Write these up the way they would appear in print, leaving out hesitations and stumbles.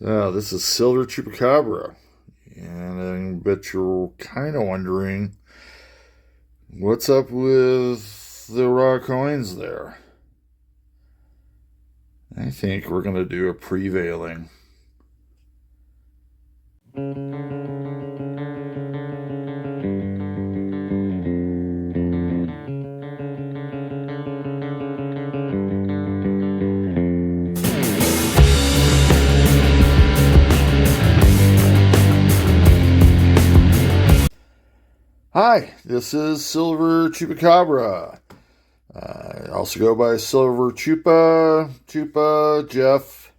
So this is Silver Chupacabra, and I bet you're kind of wondering what's up with the raw coins there. I think we're going to do a prevailing. Hi, this is Silver Chupacabra. I also go by Silver Chupa, Jeff.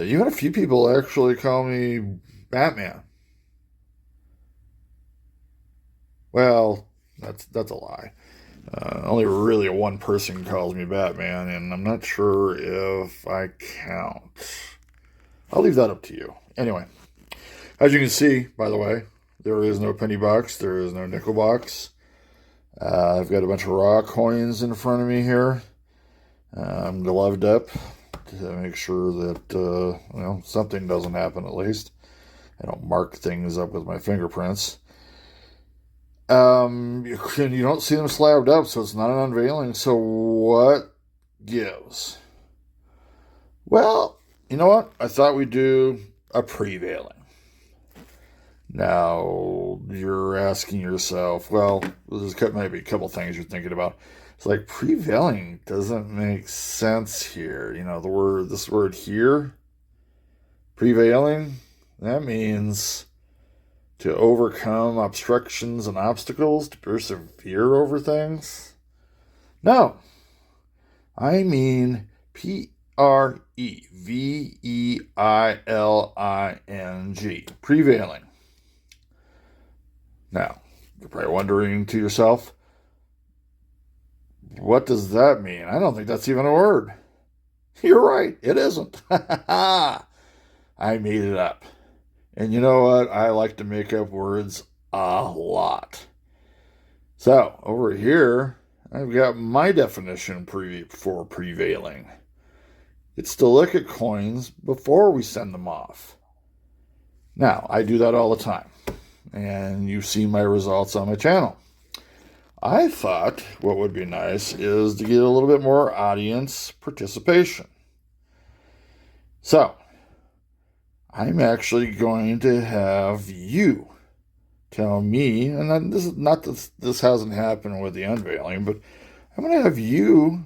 You had a few people actually call me Batman. Well, that's a lie. Only really one person calls me Batman, and I'm not sure if I count. I'll leave that up to you. Anyway, as you can see, by the way, there is no penny box. There is no nickel box. I've got a bunch of raw coins in front of me here. I'm gloved up to make sure that something doesn't happen at least. I don't mark things up with my fingerprints. You don't see them slabbed up, so it's not an unveiling. So what gives? Well, you know what? I thought we'd do a prevailing. Now, you're asking yourself, well, there's maybe a couple things you're thinking about. It's like prevailing doesn't make sense here. You know, this word here, prevailing, that means to overcome obstructions and obstacles, to persevere over things. No, I mean preveiling, prevailing. Now, you're probably wondering to yourself, what does that mean? I don't think that's even a word. You're right, it isn't. I made it up. And you know what? I like to make up words a lot. So, over here, I've got my definition for prevailing. It's to look at coins before we send them off. Now, I do that all the time. And you've seen my results on my channel. I thought what would be nice is to get a little bit more audience participation. So, I'm actually going to have you tell me, and this is not this hasn't happened with the unveiling, but I'm going to have you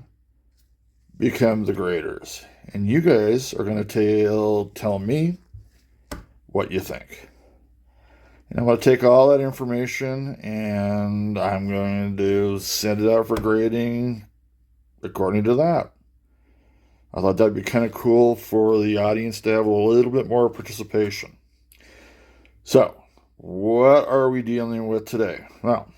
become the graders. And you guys are going to tell me what you think. And I'm going to take all that information and I'm going to send it out for grading according to that. I thought that'd be kind of cool for the audience to have a little bit more participation. So, what are we dealing with today? Well,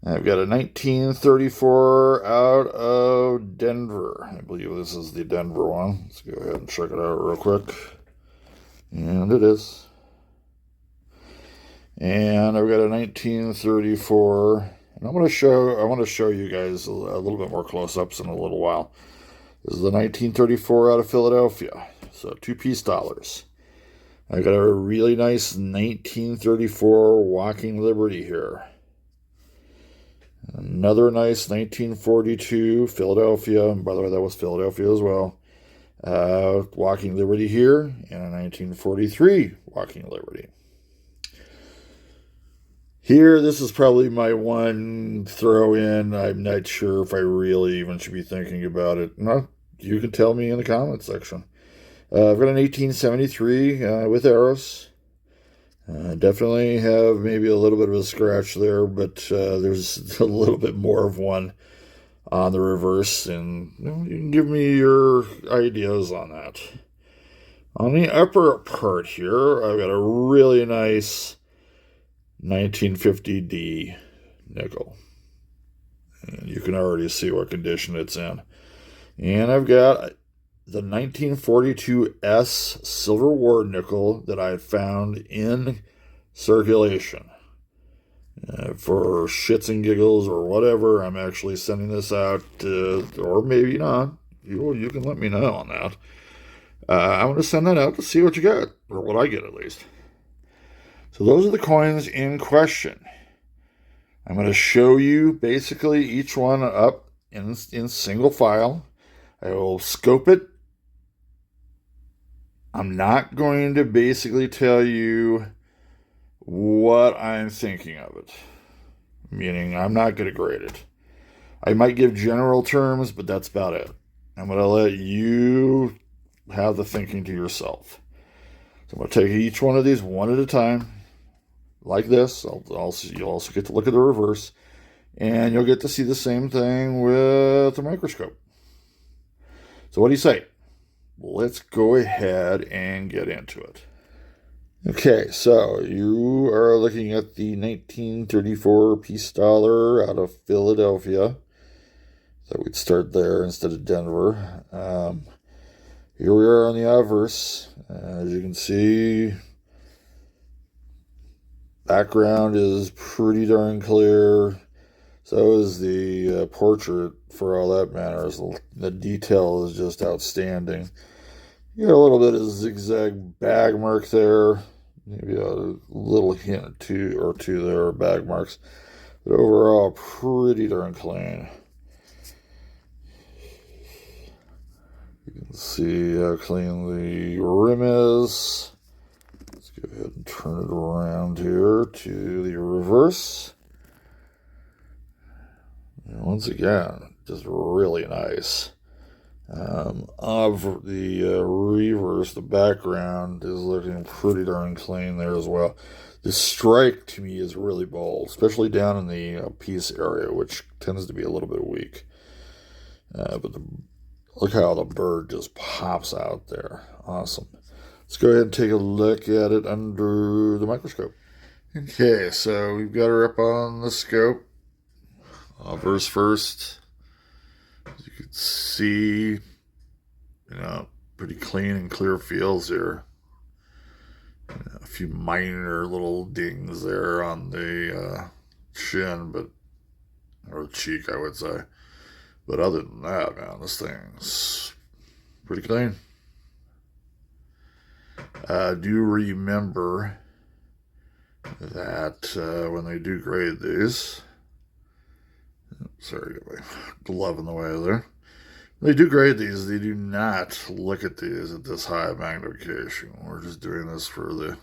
I've got a 1934 out of Denver. I believe this is the Denver one. Let's go ahead and check it out real quick. And it is. And I've got a 1934, and I want to show you guys a little bit more close-ups in a little while. This is the 1934 out of Philadelphia, so $2 dollars. I got a really nice 1934 Walking Liberty here. Another nice 1942 Philadelphia, and by the way, that was Philadelphia as well. Walking Liberty here, and a 1943 Walking Liberty. Here, this is probably my one throw in. I'm not sure if I really even should be thinking about it. No, you can tell me in the comment section. I've got an 1873 with arrows. Definitely have maybe a little bit of a scratch there, but there's a little bit more of one on the reverse, and you can give me your ideas on that. On the upper part here, I've got a really nice 1950D nickel. And you can already see what condition it's in. And I've got the 1942S silver ward nickel that I found in circulation. For shits and giggles or whatever, I'm actually sending this out, or maybe not. You can let me know on that. I'm going to send that out to see what you get, or what I get at least. So those are the coins in question. I'm going to show you basically each one up in single file. I will scope it. I'm not going to basically tell you what I'm thinking of it, meaning I'm not going to grade it. I might give general terms, but that's about it. I'm going to let you have the thinking to yourself. So I'm going to take each one of these one at a time, like this. You'll also get to look at the reverse, and you'll get to see the same thing with the microscope. So what do you say? Let's go ahead and get into it. Okay, so you are looking at the 1934 peace dollar out of Philadelphia. So we'd start there instead of Denver. Here we are on the obverse. As you can see, background is pretty darn clear. So is the portrait, for all that matters. The detail is just outstanding. You got a little bit of zigzag bag mark there. Maybe a little hint or two there, bag marks. But overall, pretty darn clean. You can see how clean the rim is. Let's go ahead and turn it around here to the reverse. And once again, just really nice. Of the reverse, the background is looking pretty darn clean there as well. The strike to me is really bold, especially down in the piece area, which tends to be a little bit weak. But look how the bird just pops out there. Awesome. Let's go ahead and take a look at it under the microscope. Okay, so we've got her up on the scope. Verse first. As you can see, pretty clean and clear feels here. A few minor little dings there on the chin, or cheek, I would say. But other than that, man, this thing's pretty clean. Do remember that when they do grade these, sorry, got my glove in the way there. When they do grade these, they do not look at these at this high magnification. We're just doing this for the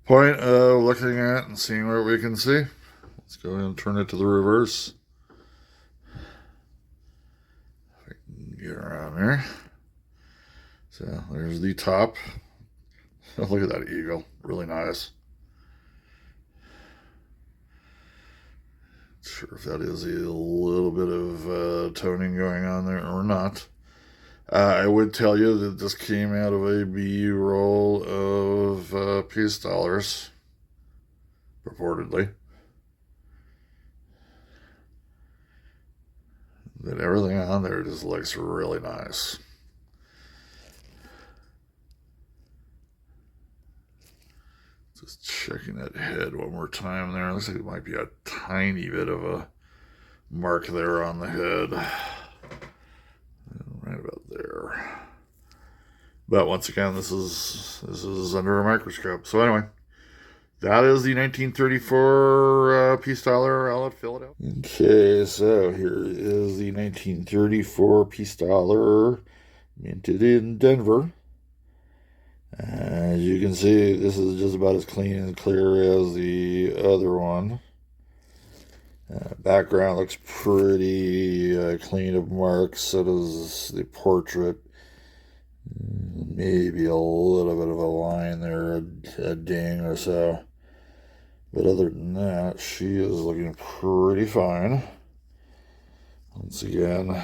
point of looking at and seeing what we can see. Let's go ahead and turn it to the reverse. If I can get around there. So there's the top. Oh, look at that eagle. Really nice. Not sure if that is a little bit of toning going on there or not. I would tell you that this came out of a BU roll of peace dollars, purportedly. That everything on there just looks really nice. Just checking that head one more time there. Looks like it might be a tiny bit of a mark there on the head. Right about there. But once again, this is under a microscope. So anyway, that is the 1934 peace dollar out of Philadelphia. Okay, so here is the 1934 peace dollar minted in Denver. As you can see, this is just about as clean and clear as the other one. Background looks pretty clean of marks, so does the portrait. Maybe a little bit of a line there, a ding or so. But other than that, she is looking pretty fine. Once again,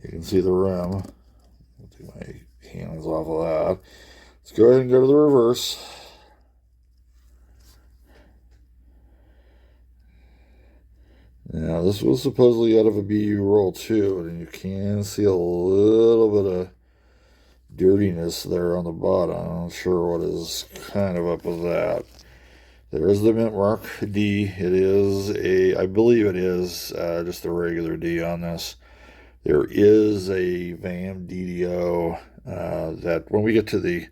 you can see the rim. I'll take my hands off of that. Let's go ahead and go to the reverse. Now, this was supposedly out of a BU roll too, and you can see a little bit of dirtiness there on the bottom. I'm not sure what is kind of up with that. There is the mint mark D. It is I believe it is just a regular D on this. There is a VAM DDO that when we get to the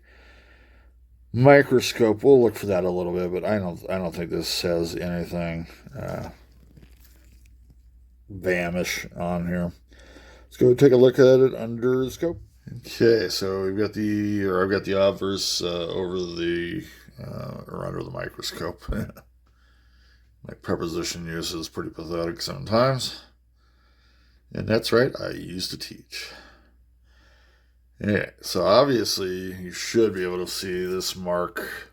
microscope, we'll look for that a little bit, but I don't think this has anything vamish on here. Let's go take a look at it under the scope. Okay, so I've got the obverse over the or under the microscope. My preposition use is pretty pathetic sometimes. And that's right, I used to teach. Yeah, so obviously you should be able to see this mark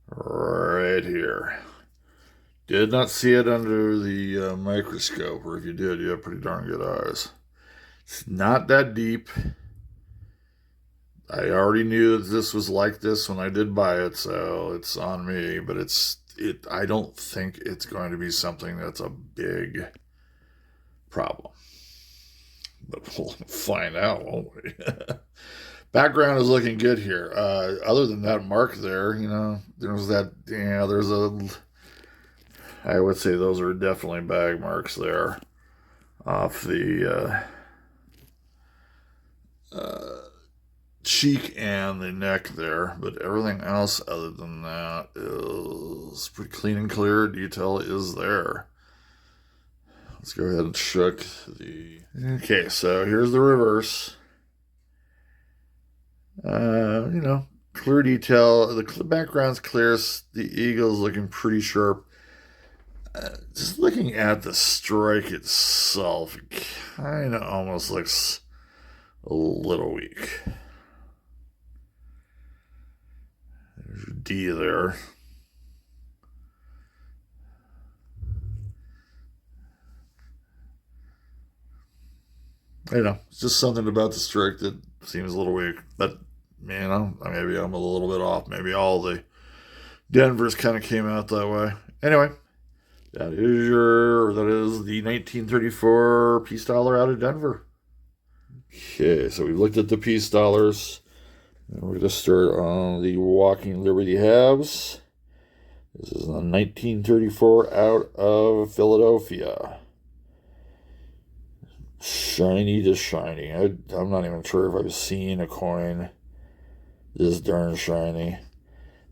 right here. Did not see it under the microscope, or if you did, you have pretty darn good eyes. It's not that deep. I already knew that this was like this when I did buy it, so it's on me, but I don't think it's going to be something that's a big problem. But we'll find out, won't we? Background is looking good here. Other than that mark there, there's I would say those are definitely bag marks there off the cheek and the neck there, but everything else other than that is pretty clean and clear. Detail is there. Let's go ahead and shook the... Okay, so here's the reverse. Clear detail. The background's clear. The eagle's looking pretty sharp. Just looking at the strike itself, it kind of almost looks a little weak. There's your D there. It's just something about the strike that seems a little weak. But, maybe I'm a little bit off. Maybe all the Denvers kind of came out that way. Anyway, that is the 1934 peace dollar out of Denver. Okay, so we've looked at the peace dollars. And we're going to start on the Walking Liberty halves. This is a 1934 out of Philadelphia. Shiny to shiny. I'm not even sure if I've seen a coin this darn shiny.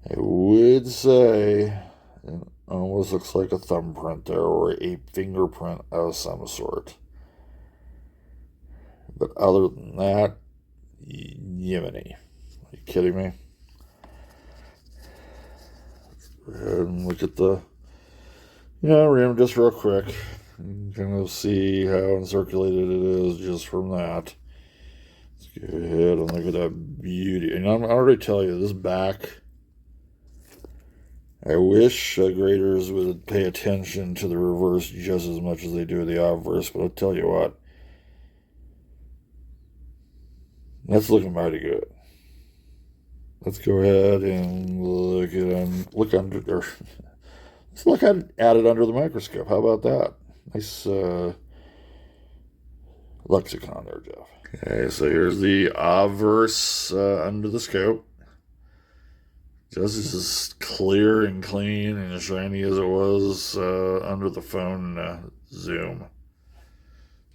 I would say it almost looks like a thumbprint there or a fingerprint of some sort. But other than that, Yemeni. Are you kidding me? Let's go ahead and look at the rim just real quick. You can see how uncirculated it is just from that. Let's go ahead and look at that beauty. And I'm already telling you, this back, I wish graders would pay attention to the reverse just as much as they do the obverse, but I'll tell you what, that's looking mighty good. Let's go ahead and look under there. Let's look at it under the microscope. How about that? Nice lexicon there, Jeff. Okay, so here's the obverse under the scope. Just as clear and clean and shiny as it was under the phone zoom.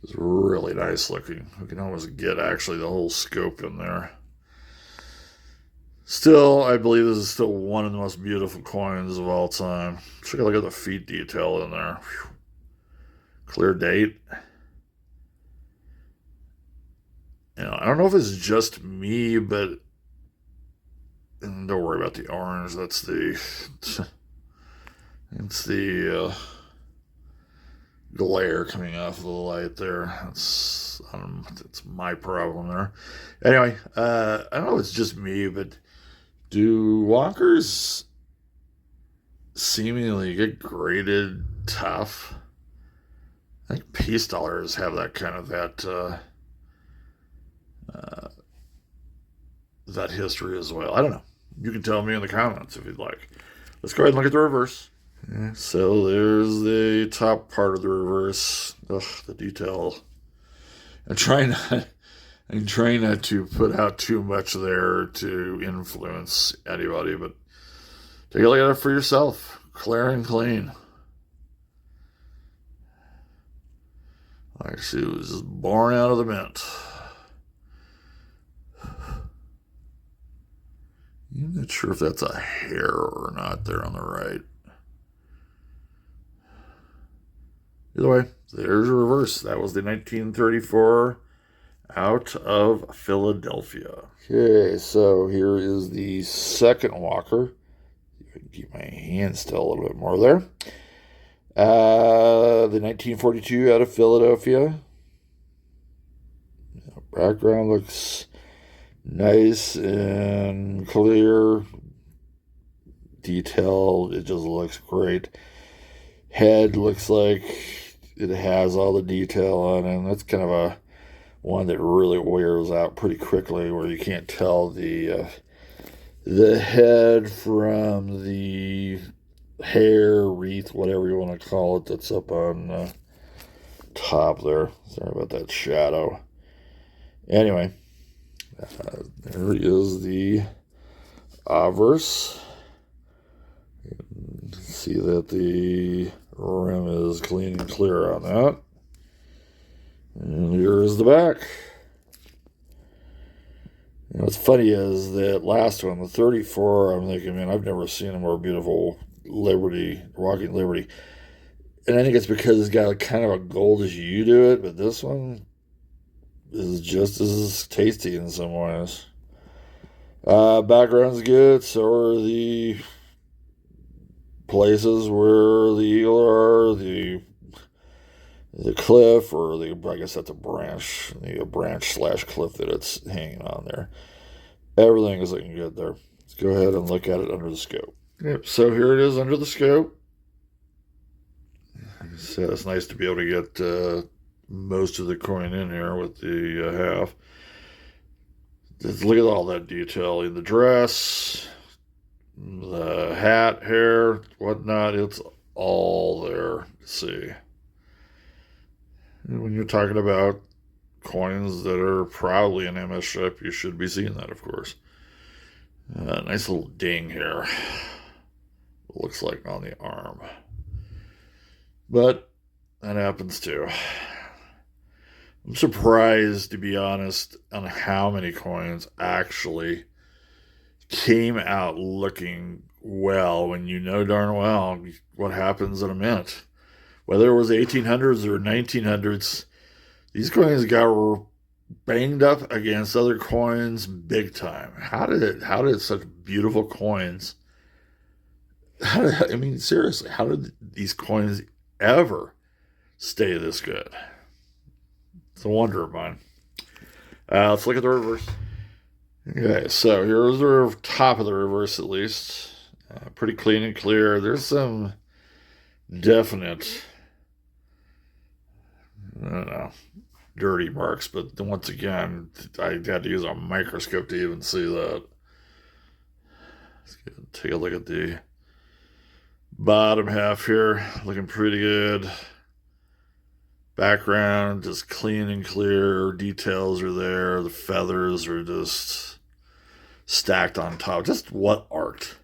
It's really nice looking. We can almost get actually the whole scope in there. Still, I believe this is still one of the most beautiful coins of all time. Take a look at the feet detail in there. Whew. Clear date. I don't know if it's just me, but don't worry about the orange. It's the glare coming off of the light there. It's my problem there. Anyway, I don't know if it's just me, but do walkers seemingly get graded tough? I think peace dollars have that kind of that history as well. I don't know. You can tell me in the comments if you'd like. Let's go ahead and look at the reverse. Yeah, so there's the top part of the reverse. Ugh, the detail. I'm trying not to put out too much there to influence anybody, but take a look at it for yourself. Clear and clean. Like she was just born out of the mint. I'm not sure if that's a hair or not there on the right. Either way, there's a reverse. That was the 1934 out of Philadelphia. Okay, so here is the second walker. I can keep my hand still a little bit more there. The 1942 out of Philadelphia. Background looks nice and clear. Detailed. It just looks great. Head looks like it has all the detail on it. And that's kind of a one that really wears out pretty quickly, where you can't tell the head from the hair, wreath, whatever you want to call it, that's up on top there. Sorry about that shadow. Anyway, there is the obverse. See that the rim is clean and clear on that. And here is the back. And what's funny is that last one, the 34, I'm thinking, man, I've never seen a more beautiful Liberty, Walking Liberty. And I think it's because it's got kind of a goldish hue to it, but this one is just as tasty in some ways. Background's good, so are the places where the eagle are, the cliff, or I guess that's a branch, the branch / cliff that it's hanging on there. Everything is looking good there. Let's go ahead and look at it under the scope. Yep, so here it is under the scope. So it's nice to be able to get most of the coin in here with the half. Just look at all that detail in the dress, the hat, hair, whatnot. It's all there to see. And when you're talking about coins that are proudly an MS chip, you should be seeing that, of course. Nice little ding here. Looks like on the arm. But that happens too. I'm surprised, to be honest, on how many coins actually came out looking well when you know darn well what happens in a mint. Whether it was 1800s or 1900s, these coins got banged up against other coins big time. How did such beautiful coins, seriously, how did these coins ever stay this good? It's a wonder of mine. Let's look at the reverse. Okay, so here's the top of the reverse, at least. Pretty clean and clear. There's some definite, I don't know, dirty marks, but once again, I had to use a microscope to even see that. Let's take a look at the bottom half here. Looking pretty good. Background just clean and clear. Details are there. The feathers are just stacked on top. Just what art.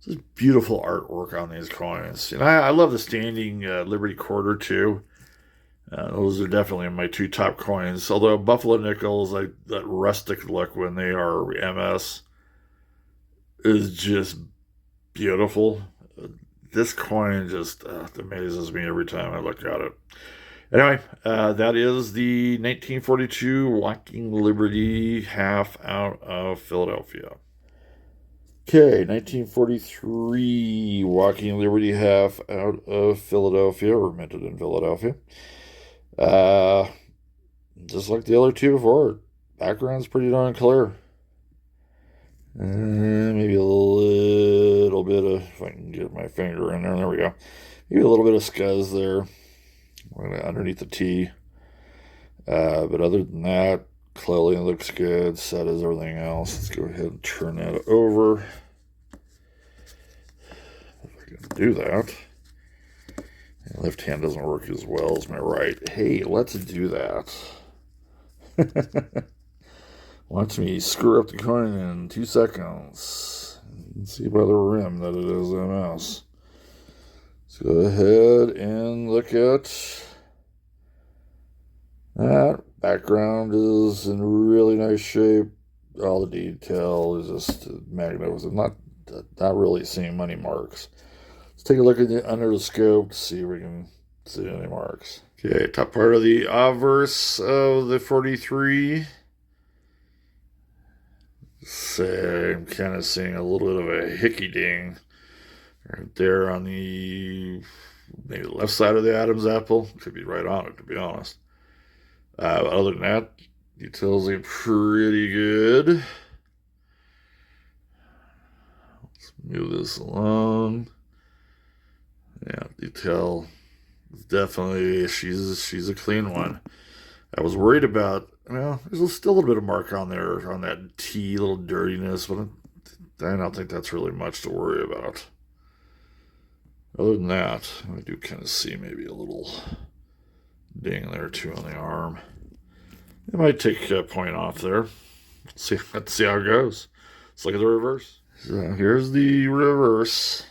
Just beautiful artwork on these coins. And I love the standing Liberty quarter too. Those are definitely my two top coins. Although Buffalo nickels, that rustic look when they are MS is just beautiful. This coin just amazes me every time I look at it. Anyway, that is the 1942 Walking Liberty half out of Philadelphia. Okay, 1943 Walking Liberty half out of Philadelphia, or minted in Philadelphia. Just like the other two before, background's pretty darn clear. Maybe a little bit of, if I can get my finger in there we go. Maybe a little bit of scuzz there underneath the T. But other than that, clearly it looks good. Set as everything else. Let's go ahead and turn that over. If I can do that. My left hand doesn't work as well as my right. Hey, let's do that. Watch me screw up the coin in 2 seconds. See by the rim that it is MS. Let's go ahead and look at that. Background is in really nice shape. all the detail is just magnificent. Not really seeing many marks. Let's take a look at under the scope to see if we can see any marks. Okay, top part of the obverse of the 43. Say I'm kind of seeing a little bit of a hickey ding right there on the maybe the left side of the Adam's apple. Could be right on it, to be honest. Other than that, details are pretty good. Let's move this along. Yeah, detail is definitely she's a clean one. I was worried about, there's still a little bit of mark on there on that T, little dirtiness, but I don't think that's really much to worry about. Other than that, I do kind of see maybe a little ding there too on the arm. It might take a point off there. Let's see how it goes. Let's look at the reverse. So here's the reverse,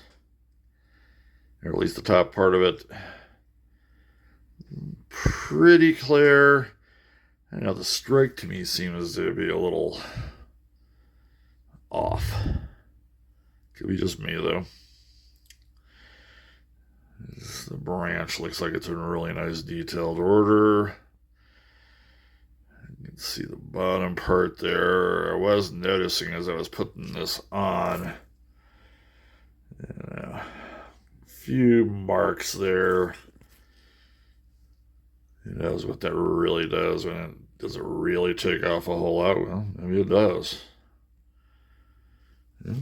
or at least the top part of it. Pretty clear. I know the strike to me seems to be a little off. Could be just me though. The branch looks like it's in a really nice detailed order. You can see the bottom part there. I was noticing as I was putting this on. A few marks there. Who knows what that really does? Does it really take off a whole lot? Well, maybe it does. Yeah.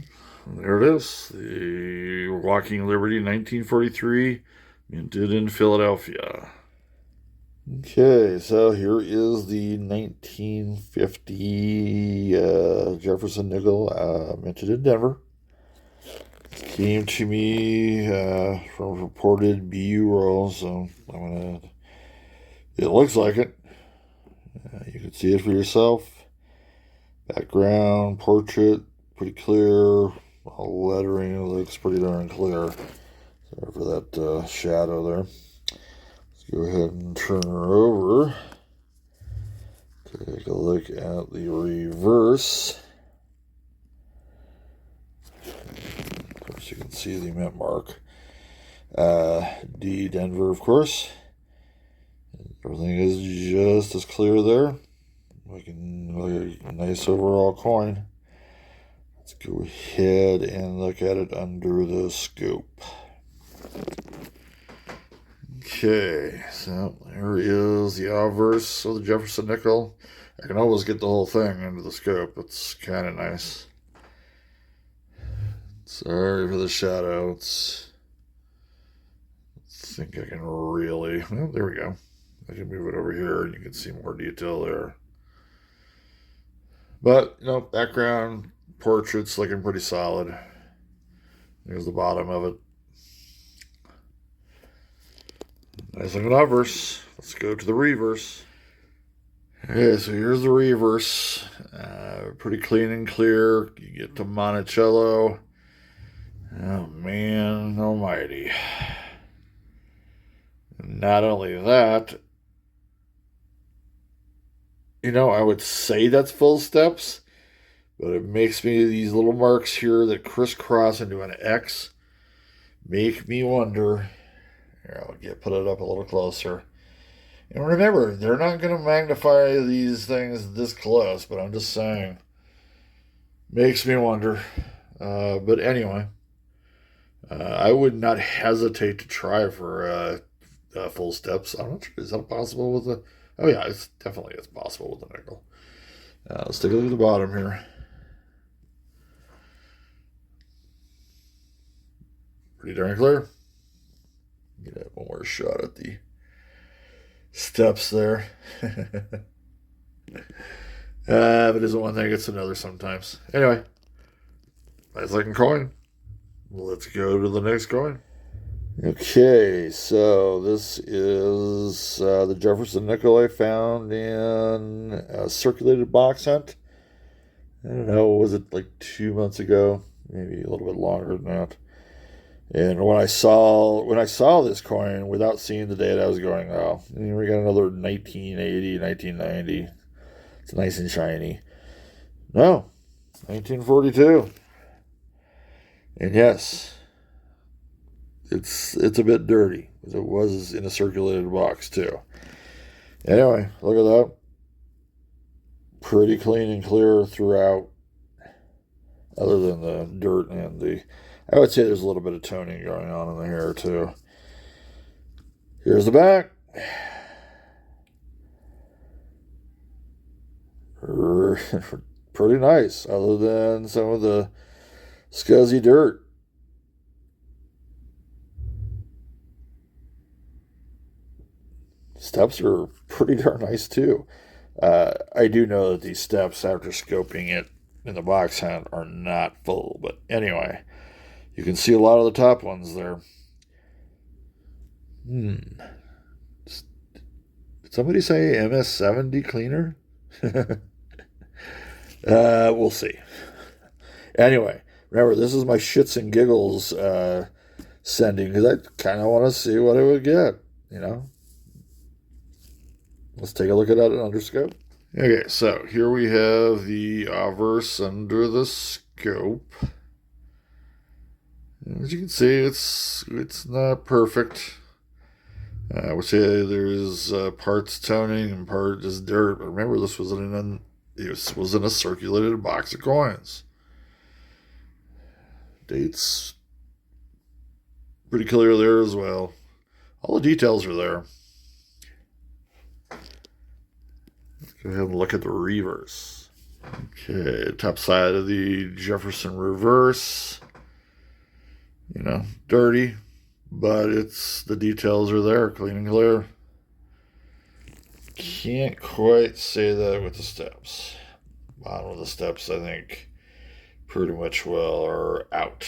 There it is. The Walking Liberty 1943, minted in Philadelphia. Okay, so here is the 1950 Jefferson nickel, minted in Denver. It came to me from reported bureau, so I'm gonna. It looks like it. You can see it for yourself. Background, portrait, pretty clear. All lettering looks pretty darn clear. Sorry for that shadow there. Let's go ahead and turn her over. Take a look at the reverse. Of course, you can see the mint mark. D Denver, of course. Everything is just as clear there. Looking a nice overall coin. Let's go ahead and look at it under the scope. Okay, so there is the obverse of the Jefferson nickel. I can always get the whole thing under the scope. It's kind of nice. Sorry for the shadow. I think I can really. Well, there we go. I can move it over here and you can see more detail there. But, background portrait's looking pretty solid. There's the bottom of it. Nice looking obverse. Let's go to the reverse. Okay, so here's the reverse. Pretty clean and clear. You get to Monticello. Oh, man almighty. Not only that, I would say that's full steps, but it makes me, these little marks here that crisscross into an X, make me wonder. Here, I'll put it up a little closer. And remember, they're not going to magnify these things this close, but I'm just saying. Makes me wonder. But anyway, I would not hesitate to try for full steps. I'm not sure. Is that possible with the... Oh, yeah, it's possible with the nickel. Let's take a look at the bottom here. Pretty darn clear. Get one more shot at the steps there. If it isn't one thing, it's another sometimes. Anyway, nice looking coin. Let's go to the next coin. Okay, so this is the Jefferson nickel I found in a circulated box hunt. I don't know, was it like 2 months ago? Maybe a little bit longer than that. And when I saw this coin, without seeing the date, I was going, oh, we got another 1980, 1990. It's nice and shiny. No, 1942. And yes, it's a bit dirty, because it was in a circulated box too. Anyway, look at that. Pretty clean and clear throughout, other than the dirt and the... I would say there's a little bit of toning going on in the hair too. Here's the back. Pretty nice, other than some of the scuzzy dirt. Steps are pretty darn nice too. I do know that these steps, after scoping it in the box hunt, are not full, but anyway, you can see a lot of the top ones there. Did somebody say MS-70 cleaner? We'll see. Anyway, remember, this is my shits and giggles sending, because I kind of want to see what it would get, you know? Let's take a look at it under scope. Okay, so here we have the obverse under the scope. As you can see, it's not perfect. I would say there's parts toning and part just dirt. But remember, this was in a circulated box of coins. Dates pretty clear there as well. All the details are there. Let's go ahead and look at the reverse. Okay, top side of the Jefferson reverse. You know, dirty, but the details are there, clean and clear. Can't quite say that with the steps. Bottom of the steps, I think, pretty much well are out.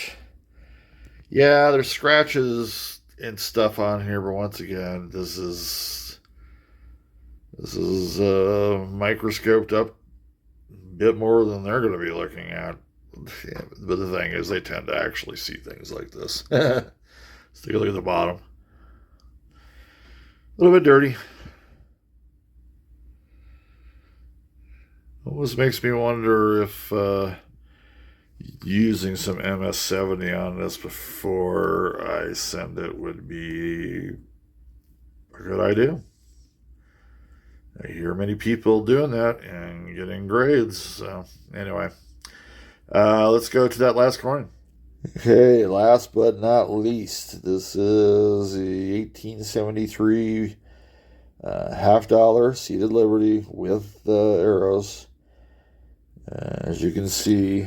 Yeah, there's scratches and stuff on here, but once again, this is microscoped up a bit more than they're going to be looking at. Yeah, but the thing is, they tend to actually see things like this. Let's take a look at the bottom. A little bit dirty. Almost makes me wonder if using some MS-70 on this before I send it would be a good idea. I hear many people doing that and getting grades. So anyway, let's go to that last coin. Okay, last but not least, this is the 1873 $50 seated Liberty with the arrows. As you can see,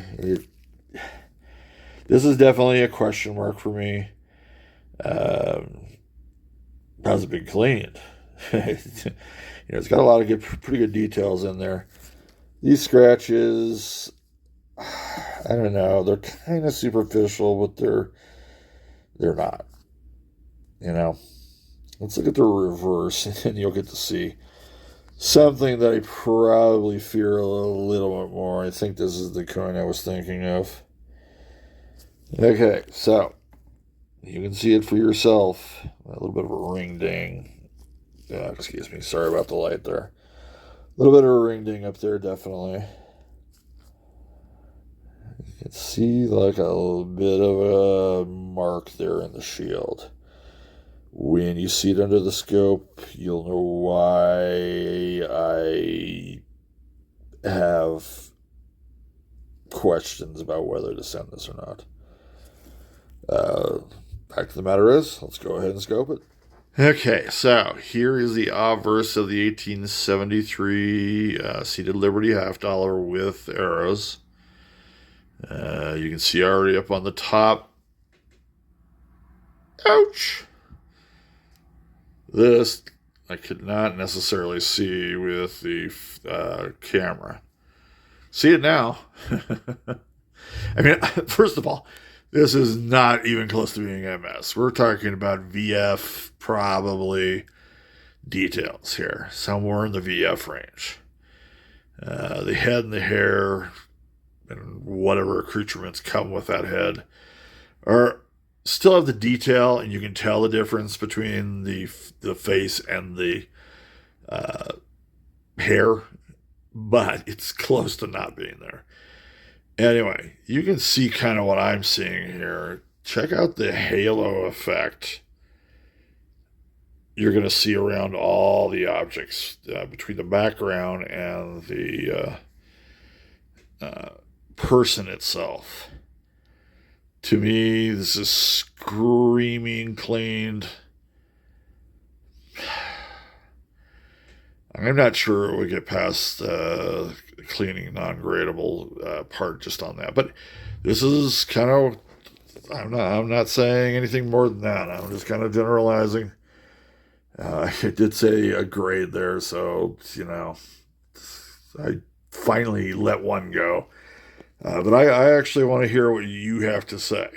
this is definitely a question mark for me. Hasn't been cleaned. It's got a lot of pretty good details in there. These scratches, I don't know, they're kind of superficial, but they're not. Let's look at the reverse, and you'll get to see something that I probably fear a little bit more. I think this is the coin I was thinking of. Okay, so you can see it for yourself. A little bit of a ring ding. Excuse me, sorry about the light there. A little bit of a ring ding up there, definitely. You can see like a little bit of a mark there in the shield. When you see it under the scope, you'll know why I have questions about whether to send this or not. Fact of the matter is, let's go ahead and scope it. Okay, so here is the obverse of the 1873 seated Liberty $50 with arrows. You can see already up on the top. Ouch! This I could not necessarily see with the camera. See it now. I mean, first of all, this is not even close to being MS. We're talking about VF probably details here, somewhere in the VF range. The head and the hair and whatever accoutrements come with that head are still have the detail, and you can tell the difference between the face and the hair. but it's close to not being there. Anyway, you can see kind of what I'm seeing here. Check out the halo effect you're going to see around all the objects between the background and the person itself. To me, this is screaming cleaned. I'm not sure we get past the cleaning non-gradable part just on that, but this is kind of. I'm not saying anything more than that. I'm just kind of generalizing. I did say a grade there, so I finally let one go. But I actually want to hear what you have to say.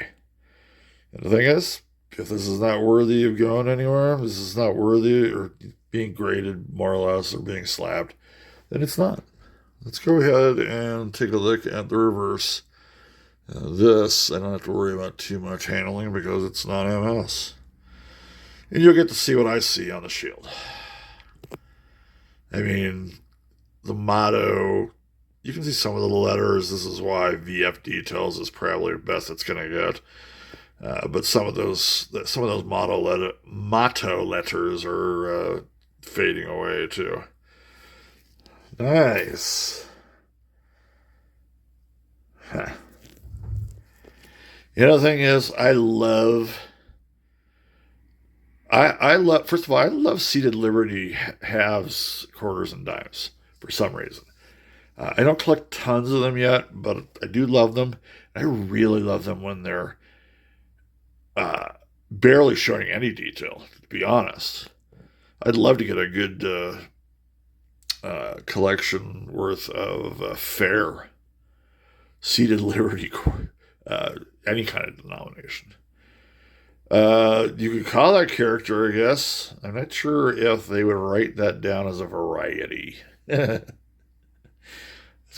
And the thing is, if this is not worthy of going anywhere, this is not worthy or being graded more or less or being slabbed, then it's not. Let's go ahead and take a look at the reverse. This, I don't have to worry about too much handling because it's not MS. And you'll get to see what I see on the shield. I mean, the motto, you can see some of the letters. This is why VF Details is probably the best it's going to get. But some of those motto letters are fading away too. Nice. Huh. The other thing is, I love. First of all, I love seated Liberty halves, quarters, and dimes for some reason. I don't collect tons of them yet, but I do love them. I really love them when they're barely showing any detail, to be honest. I'd love to get a good collection worth of fair seated Liberty, any kind of denomination. You could call that character, I guess. I'm not sure if they would write that down as a variety. Let's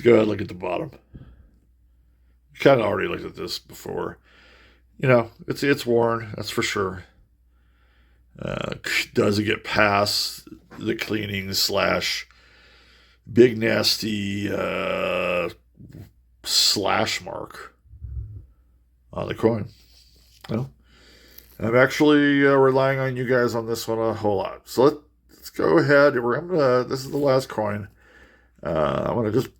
go ahead and look at the bottom. Kind of already looked at this before. It's worn, that's for sure. Does it get past the cleaning / big nasty slash mark on the coin? Well, I'm actually relying on you guys on this one a whole lot. So let's go ahead. This is the last coin. I'm going to just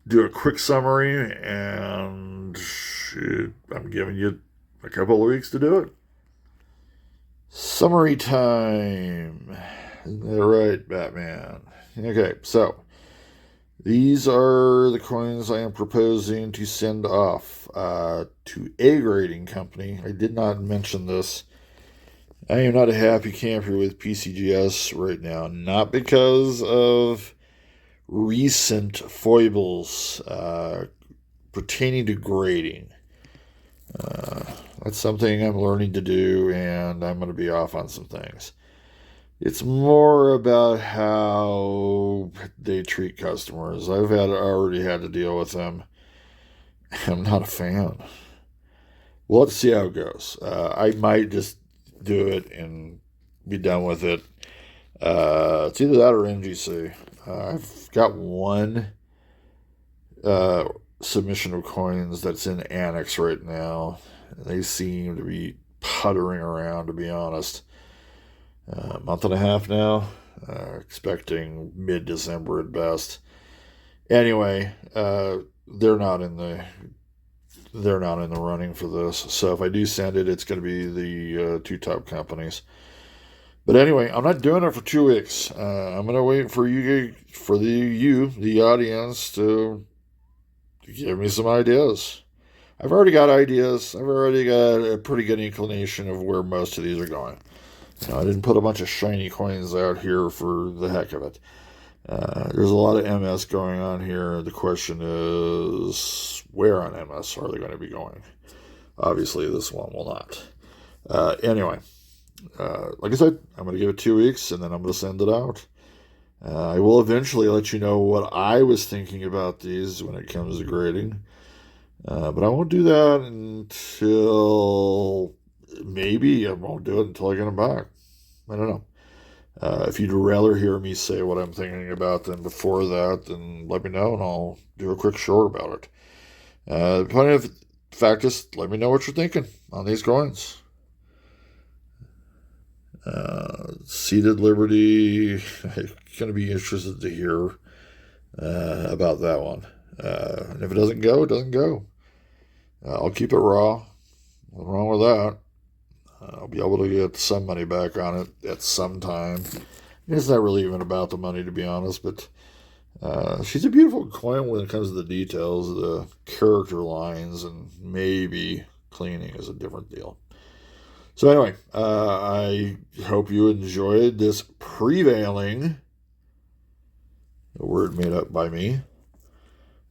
do a quick summary, and I'm giving you a couple of weeks to do it. Summary time. Isn't that right, Batman? Okay, so these are the coins I am proposing to send off to a grading company. I did not mention this. I am not a happy camper with PCGS right now, not because of recent foibles pertaining to grading. That's something I'm learning to do, and I'm going to be off on some things. It's more about how they treat customers. I've already had to deal with them. I'm not a fan. Well, let's see how it goes. I might just do it and be done with it. It's either that or NGC. I've got one submission of coins that's in Annex right now. They seem to be puttering around, to be honest. A month and a half now, expecting mid-December at best. Anyway, they're not in the running for this. So if I do send it, it's going to be the two top companies. But anyway, I'm not doing it for 2 weeks. I'm going to wait for the audience, to give me some ideas. I've already got ideas. I've already got a pretty good inclination of where most of these are going. I didn't put a bunch of shiny coins out here for the heck of it. There's a lot of MS going on here. The question is, where on MS are they going to be going? Obviously, this one will not. Anyway, like I said, I'm going to give it 2 weeks, and then I'm going to send it out. I will eventually let you know what I was thinking about these when it comes to grading. But I won't do that until... Maybe I won't do it until I get them back. I don't know. If you'd rather hear me say what I'm thinking about than before that, then let me know and I'll do a quick short about it. The point of fact is, let me know what you're thinking on these coins. Seated Liberty, I'm going to be interested to hear about that one. And if it doesn't go, it doesn't go. I'll keep it raw. Nothing wrong with that. I'll be able to get some money back on it at some time. It's not really even about the money, to be honest, but she's a beautiful coin when it comes to the details, the character lines, and maybe cleaning is a different deal. So anyway, I hope you enjoyed this prevailing, a word made up by me.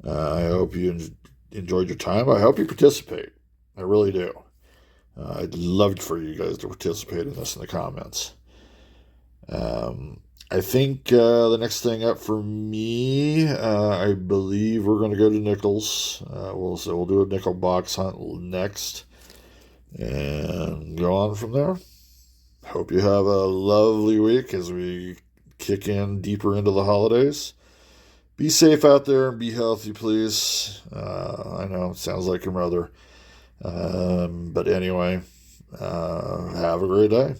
I hope you enjoyed your time. I hope you participate. I really do. I'd love for you guys to participate in this in the comments. I think the next thing up for me, I believe we're going to go to nickels. We'll do a nickel box hunt next and go on from there. Hope you have a lovely week as we kick in deeper into the holidays. Be safe out there and be healthy, please. I know it sounds like your mother. But anyway, have a great day.